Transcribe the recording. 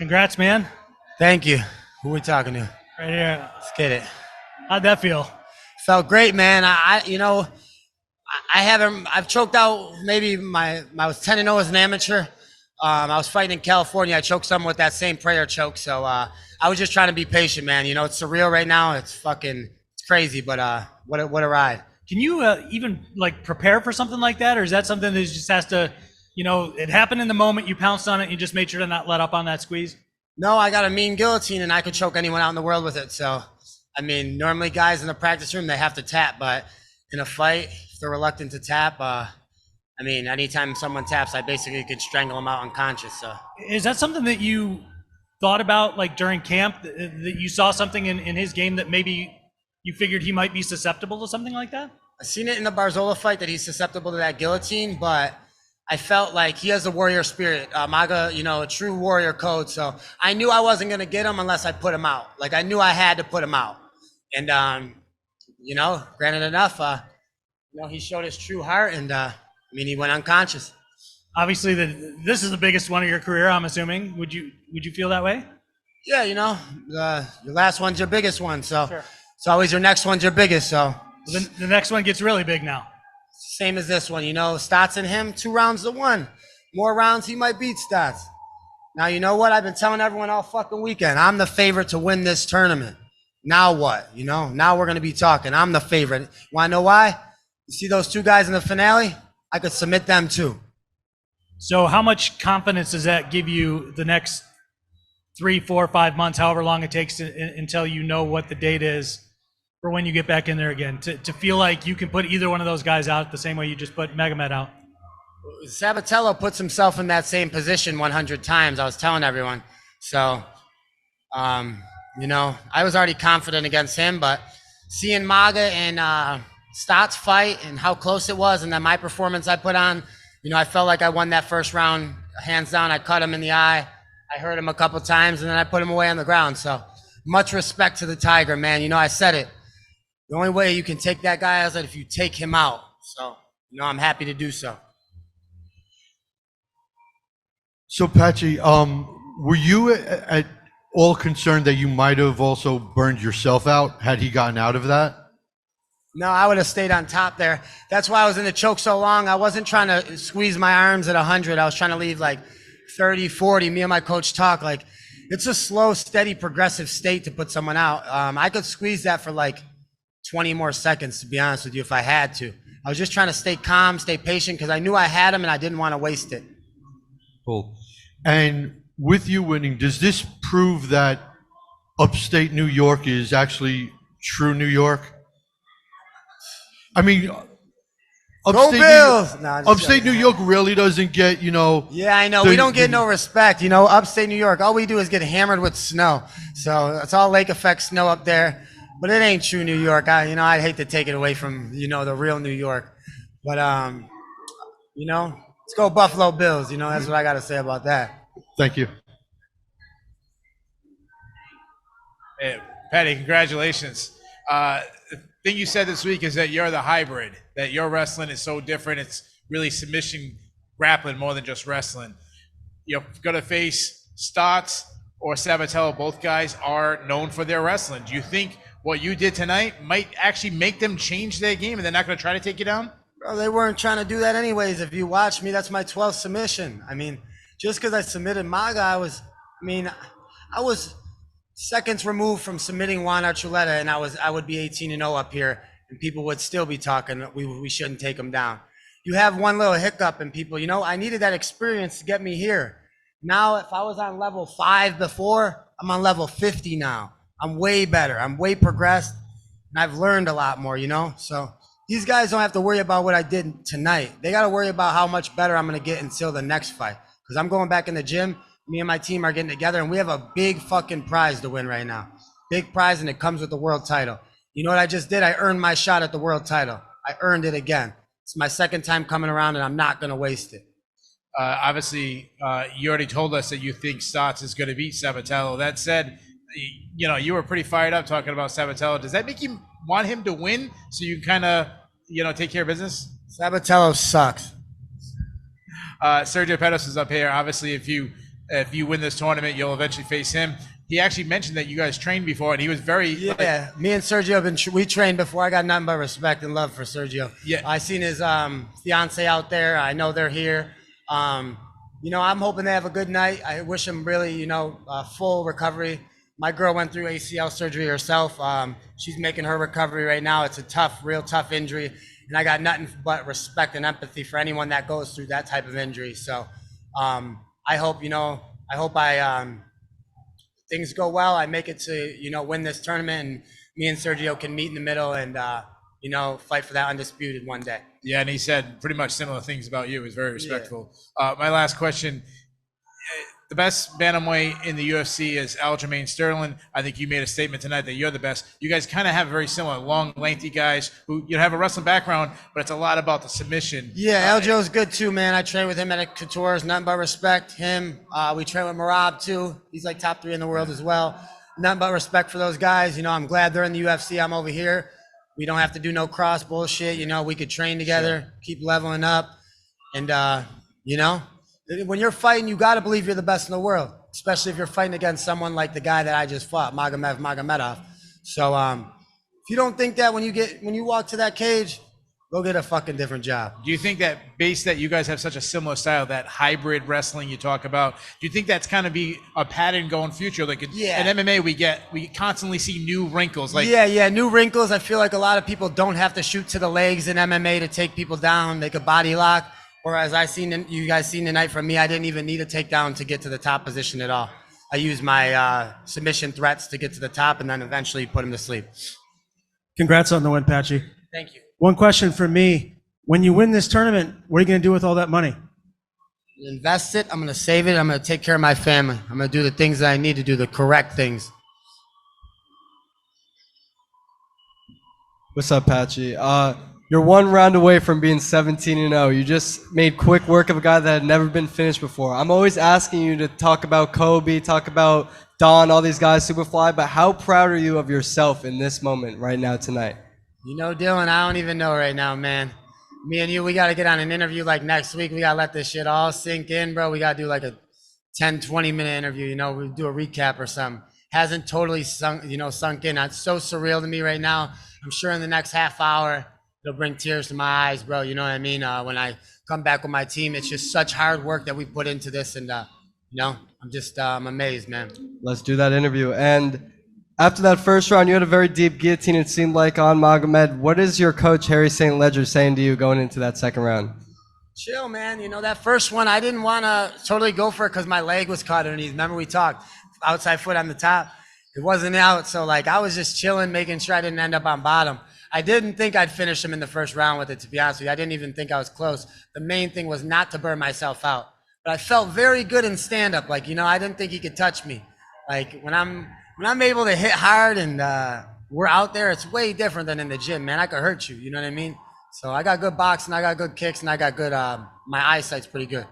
Congrats, man. Thank you. Who we talking to? Right here. Let's get it. How'd that feel? Felt great, man. I've choked out maybe I was 10-0 as an amateur. I was fighting in California. I choked someone with that same prayer choke. So I was just trying to be patient, man. You know, it's surreal right now. It's crazy, but what a ride. Can you even like prepare for something like that? Or is that something that just has to, it happened in the moment, you pounced on it, and you just made sure to not let up on that squeeze? No, I got a mean guillotine and I could choke anyone out in the world with it. So, I mean, normally guys in the practice room, they have to tap, but in a fight, if they're reluctant to tap, anytime someone taps, I basically could strangle them out unconscious. So, is that something that you thought about like during camp, that you saw something in his game that maybe you figured he might be susceptible to something like that? I seen it in the Barzola fight that he's susceptible to that guillotine, but I felt like he has a warrior spirit, a true warrior code. So I knew I wasn't going to get him unless I put him out. Like I knew I had to put him out. And, granted enough, he showed his true heart and, he went unconscious. Obviously, this is the biggest one of your career, I'm assuming. Would you feel that way? Yeah, your last one's your biggest one. So sure. It's always your next one's your biggest. So the next one gets really big now. Same as this one, Stots and him, 2 rounds to 1. More rounds, he might beat Stots. Now, you know what? I've been telling everyone all fucking weekend, I'm the favorite to win this tournament. Now what? Now we're going to be talking. I'm the favorite. Want to know why? You see those 2 guys in the finale? I could submit them too. So how much confidence does that give you the next 3, 4, 5 months, however long it takes until you know what the date is for when you get back in there again, to feel like you can put either one of those guys out the same way you just put Magomed out? Sabatello puts himself in that same position 100 times. I was telling everyone. So, I was already confident against him, but seeing Maga and Stots fight and how close it was, and then my performance I put on, I felt like I won that first round hands down. I cut him in the eye. I hurt him a couple times, and then I put him away on the ground. So much respect to the Tiger, man. I said it. The only way you can take that guy is that if you take him out. So, I'm happy to do so. So, Patchy, were you at all concerned that you might have also burned yourself out had he gotten out of that? No, I would have stayed on top there. That's why I was in the choke so long. I wasn't trying to squeeze my arms at 100. I was trying to leave like 30, 40. Me and my coach talk like it's a slow, steady, progressive state to put someone out. I could squeeze that for like 20 more seconds, to be honest with you, if I had to. I was just trying to stay calm, stay patient, because I knew I had him and I didn't want to waste it. Cool. And with you winning, does this prove that upstate New York is actually true New York? Upstate New York really doesn't get, Yeah, I know. We don't get no respect. Upstate New York, all we do is get hammered with snow. So it's all lake effect snow up there. But it ain't true New York. I'd hate to take it away from, the real New York. But, let's go Buffalo Bills. That's what I got to say about that. Thank you. Hey, Patty, congratulations. The thing you said this week is that you're the hybrid, that your wrestling is so different. It's really submission grappling more than just wrestling. You're going to face Stots or Sabatello. Both guys are known for their wrestling. Do you think what you did tonight might actually make them change their game and they're not going to try to take you down? Bro, they weren't trying to do that anyways. If you watch me, that's my 12th submission. Just because I submitted Maga, I was seconds removed from submitting Juan Archuleta, and I would be 18-0 up here, and people would still be talking we shouldn't take him down. You have one little hiccup, and people, I needed that experience to get me here. Now, if I was on level 5 before, I'm on level 50 now. I'm way better. I'm way progressed, and I've learned a lot more, So these guys don't have to worry about what I did tonight. They got to worry about how much better I'm going to get until the next fight, because I'm going back in the gym. Me and my team are getting together, and we have a big fucking prize to win right now. Big prize, and it comes with the world title. You know what I just did? I earned my shot at the world title. I earned it again. It's my second time coming around, and I'm not going to waste it. Obviously, you already told us that you think Stots is going to beat Sabatello. That said, you were pretty fired up talking about Sabatello. Does that make you want him to win so you kind of, take care of business? Sabatello sucks. Sergio Pettis is up here. Obviously, if you if you win this tournament, you'll eventually face him. He actually mentioned that you guys trained before, and he was very Yeah, me and Sergio have been we trained before. I got nothing but respect and love for Sergio. Yeah. I seen his fiance out there. I know they're here. You know, I'm hoping they have a good night. I wish them really, you know, full recovery. My girl went through ACL surgery herself. She's making her recovery right now. It's a tough, real tough injury, and I got nothing but respect and empathy for anyone that goes through that type of injury. So, I hope, you know, things go well. I make it to, you know, win this tournament, and me and Sergio can meet in the middle and, you know, fight for that undisputed one day. Yeah, and he said pretty much similar things about you. He was very respectful. Yeah. My last question. The best bantamweight in the UFC is Aljamain Sterling. I think you made a statement tonight that you're the best. You guys kind of have very similar, long, lengthy guys who you have a wrestling background, but it's a lot about the submission. Yeah, Aljo's good too, man. I train with him at Couture's, nothing but respect. Him, we train with Marab too. He's like top 3 in the world as well. Nothing but respect for those guys. You know, I'm glad they're in the UFC. I'm over here. We don't have to do no cross bullshit. You know, we could train together, keep leveling up, and you know. When you're fighting, you got to believe you're the best in the world, especially if you're fighting against someone like the guy that I just fought, Magomed Magomedov. So if you don't think that when you walk to that cage, go get a fucking different job. Do you think that based that you guys have such a similar style, that hybrid wrestling you talk about, do you think that's kind of be a pattern going future? Like in MMA, we constantly see new wrinkles. Like new wrinkles. I feel like a lot of people don't have to shoot to the legs in MMA to take people down, make a body lock. Whereas you guys seen tonight from me, I didn't even need a takedown to get to the top position at all. I used my submission threats to get to the top and then eventually put him to sleep. Congrats on the win, Patchy. Thank you. One question for me. When you win this tournament, what are you going to do with all that money? Invest it. I'm going to save it. I'm going to take care of my family. I'm going to do the things that I need to do, the correct things. What's up, Patchy? You're one round away from being 17-0. You just made quick work of a guy that had never been finished before. I'm always asking you to talk about Kobe, talk about Don, all these guys, Superfly, but how proud are you of yourself in this moment right now tonight? You know, Dylan, I don't even know right now, man. Me and you, we got to get on an interview like next week. We got to let this shit all sink in, bro. We got to do like a 10, 20-minute interview, you know, we do a recap or something. Hasn't totally sunk in. It's so surreal to me right now. I'm sure in the next half hour, it'll bring tears to my eyes, bro. You know what I mean? When I come back with my team, it's just such hard work that we put into this. And, you know, I'm amazed, man. Let's do that interview. And after that first round, you had a very deep guillotine, it seemed like, on Magomed. What is your coach, Harry St. Ledger, saying to you going into that second round? Chill, man. You know, that first one, I didn't want to totally go for it because my leg was caught underneath. Remember we talked? Outside foot on the top. It wasn't out. So, like, I was just chilling, making sure I didn't end up on bottom. I didn't think I'd finish him in the first round with it, to be honest with you. I didn't even think I was close. The main thing was not to burn myself out. But I felt very good in stand-up. Like, you know, I didn't think he could touch me. Like, when I'm able to hit hard and we're out there, it's way different than in the gym, man. I could hurt you, you know what I mean? So I got good boxing, I got good kicks, and I got good, my eyesight's pretty good.